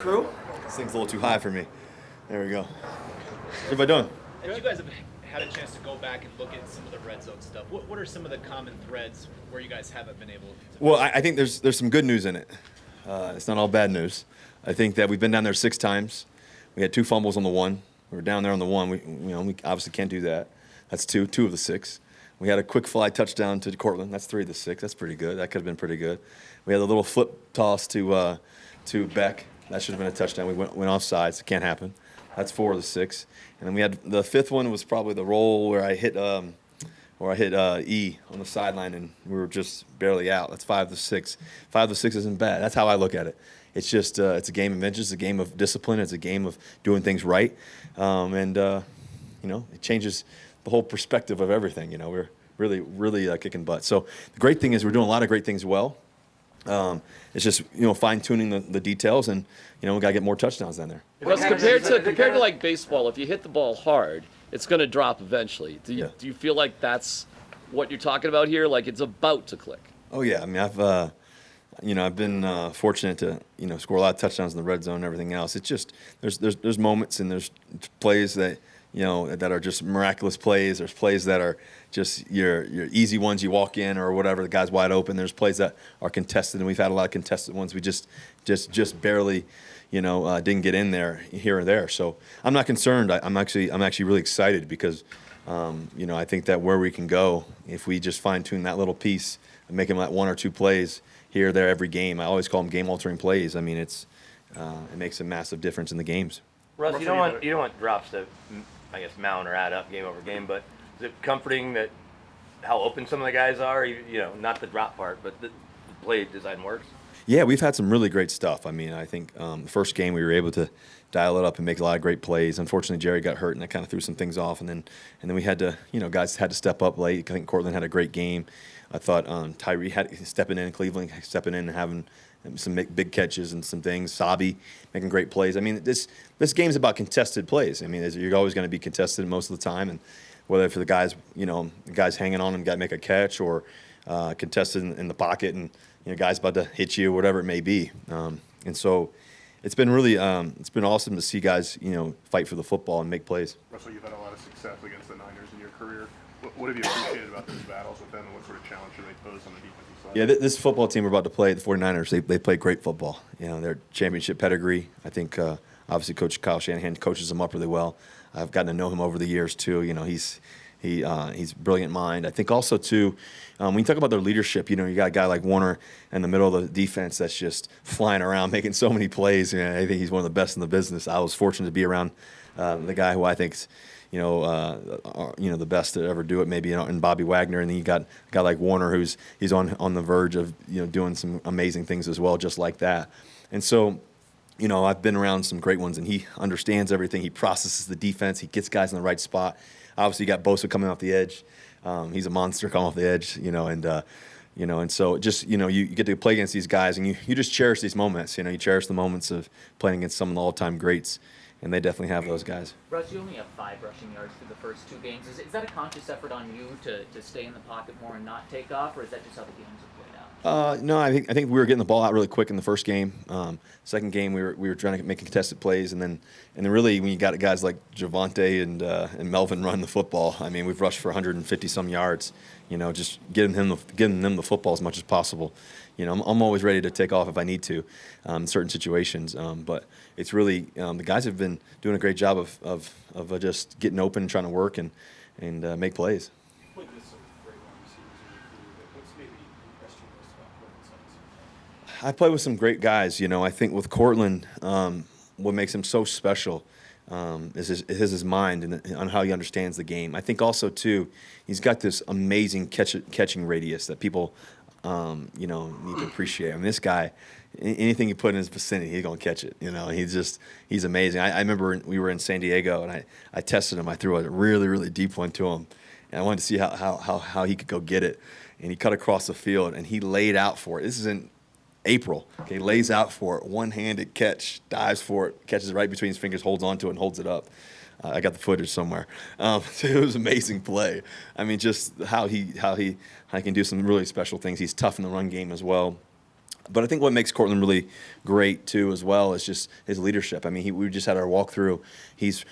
Crew? This thing's a little too high for me. There we go. How's everybody doing? As you guys have had a chance to go back and look at some of the red zone stuff, what are some of the common threads where you guys haven't been able to? Well, I think there's some good news in it. It's not all bad news. I think that we've been down there 6 times. We had 2 fumbles on the one. We were down there on the one. We obviously can't do that. That's two of the 6. We had a quick fly touchdown to Courtland. That's 3 of the 6. That's pretty good. That could have been pretty good. We had a little flip toss to Beck. That should have been a touchdown. We went offsides. It can't happen. That's 4 of the 6. And then we had the 5th one was probably the roll where I hit E on the sideline and we were just barely out. That's 5 of the 6. 5 of the 6 isn't bad. That's how I look at it. It's just it's a game of inches. It's a game of discipline. It's a game of doing things right. It changes the whole perspective of everything. We're really kicking butt. So the great thing is we're doing a lot of great things well. It's just fine tuning the details, and we got to get more touchdowns down there. Well, compared to like baseball, if you hit the ball hard, it's going to drop eventually. Do you feel like that's what you're talking about here? Like it's about to click? Oh yeah, I mean I've been fortunate to score a lot of touchdowns in the red zone and everything else. It's just there's moments and there's plays that that are just miraculous plays. There's plays that are just your easy ones you walk in or whatever, the guy's wide open. There's plays that are contested, and we've had a lot of contested ones. We just barely didn't get in there here and there. So I'm not concerned. I'm actually really excited because I think that where we can go if we just fine tune that little piece and make them like 1 or 2 plays here or there every game. I always call them game altering plays. I mean it makes a massive difference in the games. Russ, you don't want drops to, I guess, mount or add up game over game, but is it comforting that how open some of the guys are? Not the drop part, but the play design works. Yeah, we've had some really great stuff. I mean, I think the first game we were able to dial it up and make a lot of great plays. Unfortunately, Jerry got hurt, and that kind of threw some things off. And then we had to, guys had to step up late. I think Courtland had a great game. I thought Tyree had stepping in, Cleveland stepping in and having some big catches and some things. Sabi making great plays. I mean, this game's about contested plays. I mean, you're always going to be contested most of the time, and whether for the guys, the guys hanging on and got to make a catch, or contested in the pocket, and guys about to hit you, whatever it may be. And so it's been really it's been awesome to see guys fight for the football and make plays. Russell, you've had a lot of success against the Niners in your career. What have you appreciated about those battles with them, and what sort of challenge do they pose on the defensive side? Yeah, this football team we're about to play, the 49ers, they play great football. They're championship pedigree. I think obviously Coach Kyle Shanahan coaches them up really well. I've gotten to know him over the years too. He's a brilliant mind. I think also too, when you talk about their leadership, you got a guy like Warner in the middle of the defense that's just flying around, making so many plays. I think he's one of the best in the business. I was fortunate to be around the guy who I think's the best to ever do it, maybe in Bobby Wagner, and then you got a guy like Warner he's on the verge of doing some amazing things as well, just like that. And so, I've been around some great ones, and he understands everything. He processes the defense. He gets guys in the right spot. Obviously, you got Bosa coming off the edge. He's a monster coming off the edge, and so just you get to play against these guys, and you just cherish these moments. You cherish the moments of playing against some of the all-time greats. And they definitely have those guys. Russ, you only have 5 rushing yards through the first 2 games. Is that a conscious effort on you to stay in the pocket more and not take off, or is that just how the games have played out? No, I think we were getting the ball out really quick in the first game. Second game, we were trying to make contested plays, and then really when you got guys like Javonte and Melvin run the football, I mean we've rushed for 150 some yards. Just getting them the football as much as possible. I'm always ready to take off if I need to in certain situations. But it's really the guys have been doing a great job of just getting open and trying to work and make plays. You played with some great wide receivers in your career, but what's maybe impressed you most about Courtland Sutton? I play with some great guys. I think with Courtland, what makes him so special is his mind and on how he understands the game. I think also too, he's got this amazing catching radius that people need to appreciate. I mean, this guy, anything you put in his vicinity, he's gonna catch it. He's amazing. I remember we were in San Diego and I tested him. I threw a really, really deep one to him, and I wanted to see how he could go get it. And he cut across the field and he laid out for it. This is in April. Okay, lays out for it, one-handed catch, dives for it, catches it right between his fingers, holds onto it, and holds it up. I got the footage somewhere. So it was an amazing play. I mean, just how he can do some really special things. He's tough in the run game as well. But I think what makes Courtland really great too, as well, is just his leadership. I mean, we just had our walkthrough. It's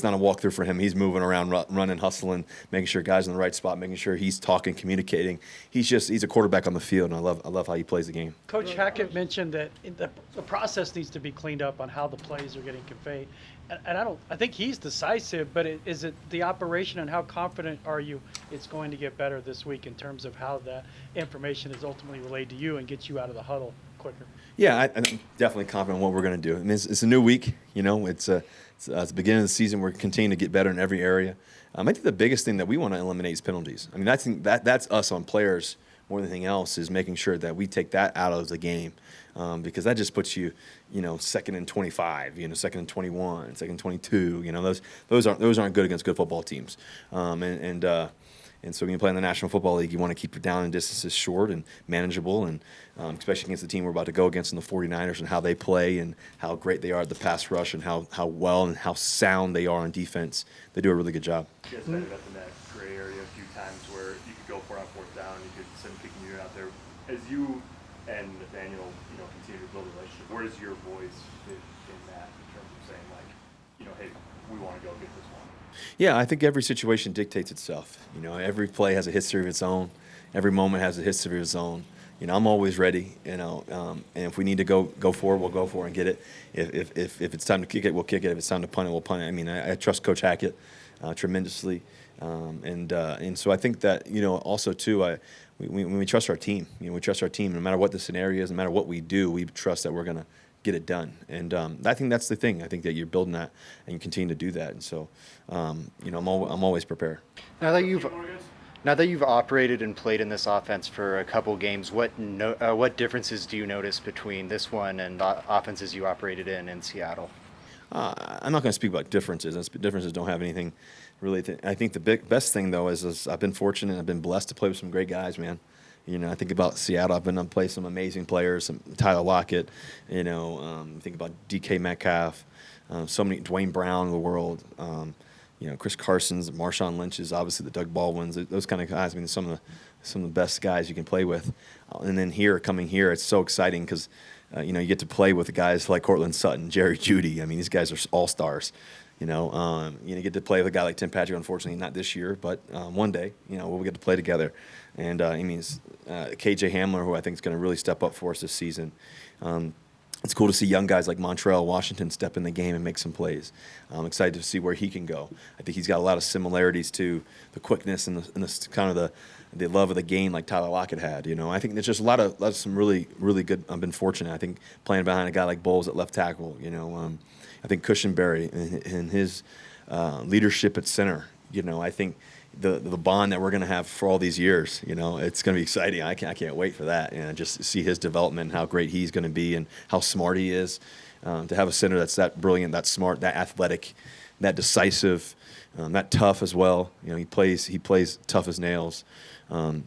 not a walkthrough for him. He's moving around, running, hustling, making sure guys in the right spot, making sure he's talking, communicating. He's a quarterback on the field, and I love how he plays the game. Coach Hackett mentioned that the process needs to be cleaned up on how the plays are getting conveyed. And I think he's decisive, but is it the operation, and how confident are you it's going to get better this week in terms of how that information is ultimately relayed to you and gets you out of the huddle quicker? Yeah, I'm definitely confident in what we're going to do. I mean, it's a new week. It's the beginning of the season. We're continuing to get better in every area. I think the biggest thing that we want to eliminate is penalties. I mean, that's us on players more than anything else, is making sure that we take that out of the game, because that just puts you, second and 25, second and 21, second and 22. Those aren't good against good football teams. And so when you play in the National Football League, you want to keep your down and distances short and manageable, and especially against the team we're about to go against in the 49ers, and how they play and how great they are at the pass rush, and how well and how sound they are on defense. They do a really good job. You guys ended up in that gray area a few times where you could go for it on fourth down, you could send a kicking unit out there. As you and Nathaniel, continue to build a relationship, where does your voice fit in that, in terms of saying, like, hey, we want to go get this one? Yeah, I think every situation dictates itself. Every play has a history of its own. Every moment has a history of its own. I'm always ready. And if we need to go for it, we'll go for it and get it. If it's time to kick it, we'll kick it. If it's time to punt it, we'll punt it. I mean, I trust Coach Hackett tremendously, and so I think that also too, we trust our team. We trust our team no matter what the scenario is, no matter what we do. We trust that we're gonna get it done. And I think that's the thing. I think that you're building that and you continue to do that. And so, I'm always prepared. Now that you've operated and played in this offense for a couple games, what differences do you notice between this one and the offenses you operated in Seattle? I'm not going to speak about differences. Differences don't have anything really. I think the best thing though is I've been fortunate. I've been blessed to play with some great guys, man. I think about Seattle. I've been to play some amazing players, some Tyler Lockett. Think about DK Metcalf, so many Dwayne Brown of the world. Chris Carson's, Marshawn Lynch's, obviously the Doug Baldwins. Those kind of guys. I mean, some of the best guys you can play with. And then coming here, it's so exciting because you get to play with guys like Courtland Sutton, Jerry Jeudy. I mean, these guys are all stars. You get to play with a guy like Tim Patrick. Unfortunately, not this year, but one day, we'll get to play together. And KJ Hamler, who I think is going to really step up for us this season. It's cool to see young guys like Montreal Washington step in the game and make some plays. I'm excited to see where he can go. I think he's got a lot of similarities to the quickness and the kind of the love of the game like Tyler Lockett had. I think there's just a lot of some really, really good. I've been fortunate. I think playing behind a guy like Bowles at left tackle. I think Cushenberry and his leadership at center. I think the bond that we're going to have for all these years, it's going to be exciting. I can't wait for that. Just see his development, how great he's going to be, and how smart he is. To have a center that's that brilliant, that smart, that athletic, that decisive, that tough as well. He plays tough as nails. And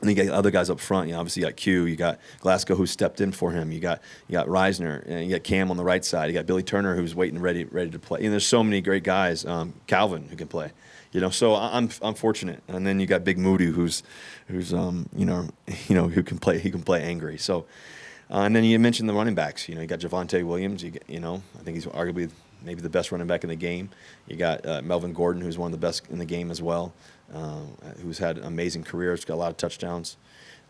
you got other guys up front. Obviously you got Q, you got Glasgow who stepped in for him. You got Reisner, and you got Cam on the right side. You got Billy Turner who's waiting ready to play. There's so many great guys. Calvin who can play. So I'm fortunate. And then you got Big Moody who's who can play. He can play angry. So and then you mentioned the running backs. You got Javonte Williams. I think he's arguably maybe the best running back in the game. You got Melvin Gordon, who's one of the best in the game as well, who's had amazing careers, got a lot of touchdowns.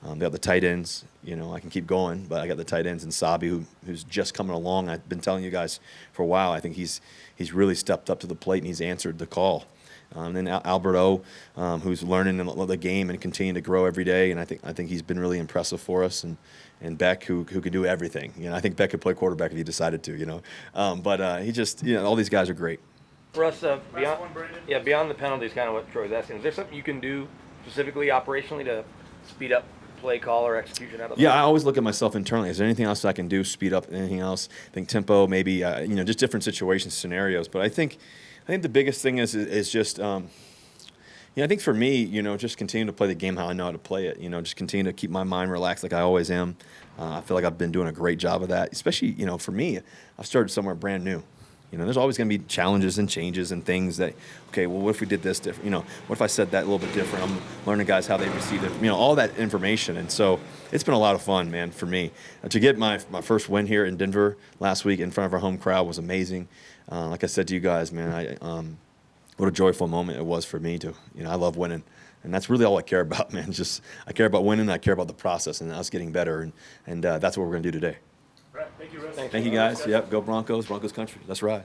They got the tight ends. I can keep going, but I got the tight ends and Sabi, who's just coming along. I've been telling you guys for a while. I think he's really stepped up to the plate and he's answered the call. And then Alberto, who's learning the game and continuing to grow every day, and I think he's been really impressive for us. And Beck, who can do everything. I think Beck could play quarterback if he decided to. But he just all these guys are great. For us, beyond the penalties, kind of what Troy's asking, is there something you can do specifically operationally to speed up play call or execution out of I always look at myself internally. Is there anything else I can do, speed up anything else? I think tempo, maybe just different situations, scenarios. But I think the biggest thing is just I think for me, just continue to play the game how I know how to play it. Just continue to keep my mind relaxed like I always am. I feel like I've been doing a great job of that. Especially, for me, I've started somewhere brand new. You know, there's always going to be challenges and changes and things that, okay, well, what if we did this different? You know, what if I said that a little bit different? I'm learning guys how they receive it, you know, all that information. And so it's been a lot of fun, man, for me. To get my first win here in Denver last week in front of our home crowd was amazing. Like I said to you guys, man, what a joyful moment it was for me to, you know, I love winning. And that's really all I care about, man. Just I care about winning. I care about the process and us getting better. And that's what we're going to do today. Right. Thank you, Russ. Thank you, guys. Yep, go Broncos, Broncos country. Let's ride.